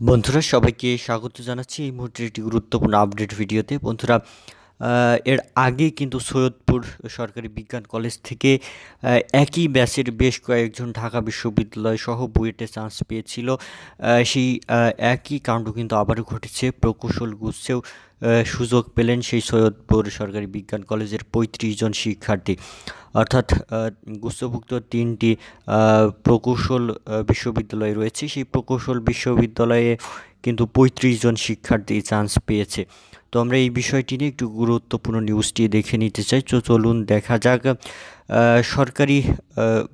বন্ধুরা সবাইকে স্বাগত জানাচ্ছি এই মুহূর্তের একটি গুরুত্বপূর্ণ আপডেট ভিডিওতে। বন্ধুরা, এর আগে কিন্তু সৈয়দপুর সরকারি বিজ্ঞান কলেজ থেকে একই ব্যাচের বেশ কয়েকজন ঢাকা বিশ্ববিদ্যালয় সহ বুয়েটে চান্স পেয়েছিল। সেই একই কাণ্ড কিন্তু আবারও ঘটেছে। প্রকৌশল গুচ্ছেও সুযোগ পেলেন সেই সৈয়দপুর সরকারি বিজ্ঞান কলেজের ৩৫ জন শিক্ষার্থী। অর্থাৎ গুচ্ছভুক্ত তিনটি প্রকৌশল বিশ্ববিদ্যালয় রয়েছে। সেই প্রকৌশল বিশ্ববিদ্যালয়ে কিন্তু ৩৫ জন শিক্ষার্থী চান্স পেয়েছে। তো আমরা এই বিষয়টি নিয়ে একটু গুরুত্বপূর্ণ নিউজটি দেখে নিতে চাই। তো চলুন দেখা যাক। সরকারি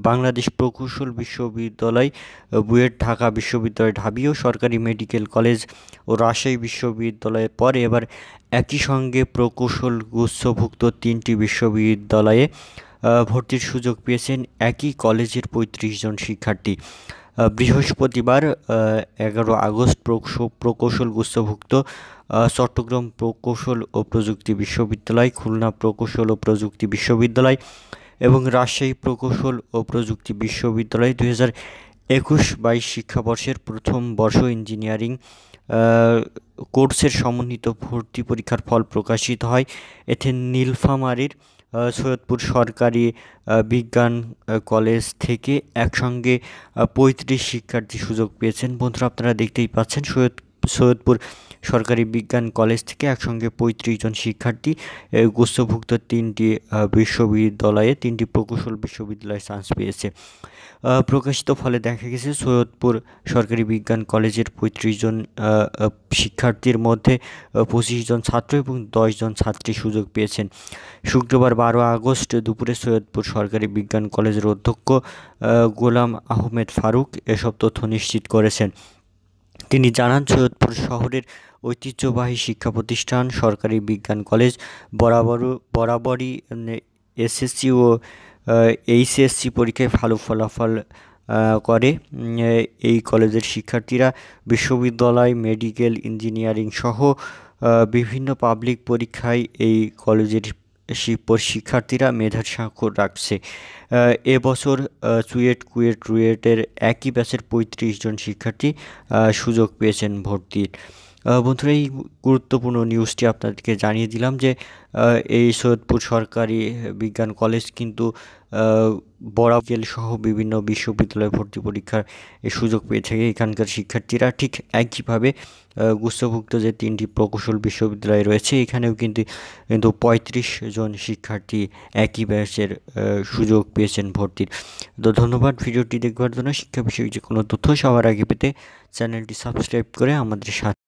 বাংলাদেশ প্রকৌশল বিশ্ববিদ্যালয়, বুয়েট, ঢাকা বিশ্ববিদ্যালয়, ঢাবি ও সরকারি মেডিকেল কলেজ ও রাজশাহী বিশ্ববিদ্যালয়ের পরে এবার একই সঙ্গে প্রকৌশল গুচ্ছভুক্ত তিনটি বিশ্ববিদ্যালয়ে ভর্তির সুযোগ পেয়েছেন একই কলেজের ৩৫ জন শিক্ষার্থী। বৃহস্পতিবার ১১ আগস্ট প্রকৌশল গুচ্ছভুক্ত চট্টগ্রাম প্রকৌশল ও প্রযুক্তি বিশ্ববিদ্যালয়, খুলনা প্রকৌশল ও প্রযুক্তি বিশ্ববিদ্যালয় এবং রাজশাহী প্রকৌশল ও প্রযুক্তি বিশ্ববিদ্যালয় ২০২১-২২ শিক্ষাবর্ষের প্রথম বর্ষ ইঞ্জিনিয়ারিং কোর্সের সমন্বিত ভর্তি পরীক্ষার ফল প্রকাশিত হয়। এতে নীলফামারীর সৈয়দপুর সরকারি বিজ্ঞান কলেজ থেকে একসঙ্গে ৩৫ শিক্ষার্থী সুযোগ পেয়েছেন। বন্ধুরা, আপনারা দেখতেই পাচ্ছেন সৈয়দপুর সরকারি বিজ্ঞান কলেজ থেকে একসঙ্গে ৩৫ জন শিক্ষার্থী গুচ্ছভুক্ত তিনটি বিশ্ববিদ্যালয়ে, তিনটি প্রকৌশল বিশ্ববিদ্যালয়ে চান্স পেয়েছে। প্রকাশিত ফলে দেখা গেছে সৈয়দপুর সরকারি বিজ্ঞান কলেজের ৩৫ জন শিক্ষার্থীর মধ্যে ২৫ জন ছাত্র এবং ১০ জন ছাত্রী সুযোগ পেয়েছেন। শুক্রবার ১২ আগস্ট দুপুরে সৈয়দপুর সরকারি বিজ্ঞান কলেজের অধ্যক্ষ গোলাম আহমেদ ফারুক এসব তথ্য নিশ্চিত করেছেন। তিনি জানান, সৈয়দপুর শহরের ঐতিহ্যবাহী শিক্ষা প্রতিষ্ঠান সরকারি বিজ্ঞান কলেজ বরাবরই এসএসসি ও এইচএসসি পরীক্ষায় ভালো ফলাফল করে। এই কলেজের শিক্ষার্থীরা বিশ্ববিদ্যালয়, মেডিকেল, ইঞ্জিনিয়ারিং সহ বিভিন্ন পাবলিক পরীক্ষায় এই কলেজের শিক্ষার্থীরা মেধার স্বাক্ষর রাখছে। এবছর রুয়েটের একই ব্যাচের ৩৫ জন শিক্ষার্থী সুযোগ পেয়েছেন ভর্তির। বন্ধুরা, এই গুরুত্বপূর্ণ নিউজটি আপনাদেরকে জানিয়ে দিলাম যে এই সৈয়দপুর সরকারি বিজ্ঞান কলেজ কিন্তু বরাবর সহ বিভিন্ন বিশ্ববিদ্যালয়ে ভর্তি পরীক্ষার সুযোগ পেয়ে থাকে। এখানকার শিক্ষার্থীরা ঠিক একইভাবে গুচ্ছভুক্ত যে তিনটি প্রকৌশল বিশ্ববিদ্যালয় রয়েছে এখানেও কিন্তু ৩৫ জন শিক্ষার্থী একই ব্যাচের সুযোগ পেয়েছেন ভর্তির। তো ধন্যবাদ ভিডিওটি দেখবার জন্য। শিক্ষা বিষয়ক যে কোনো তথ্য সবার আগে পেতে চ্যানেলটি সাবস্ক্রাইব করে আমাদের সাথে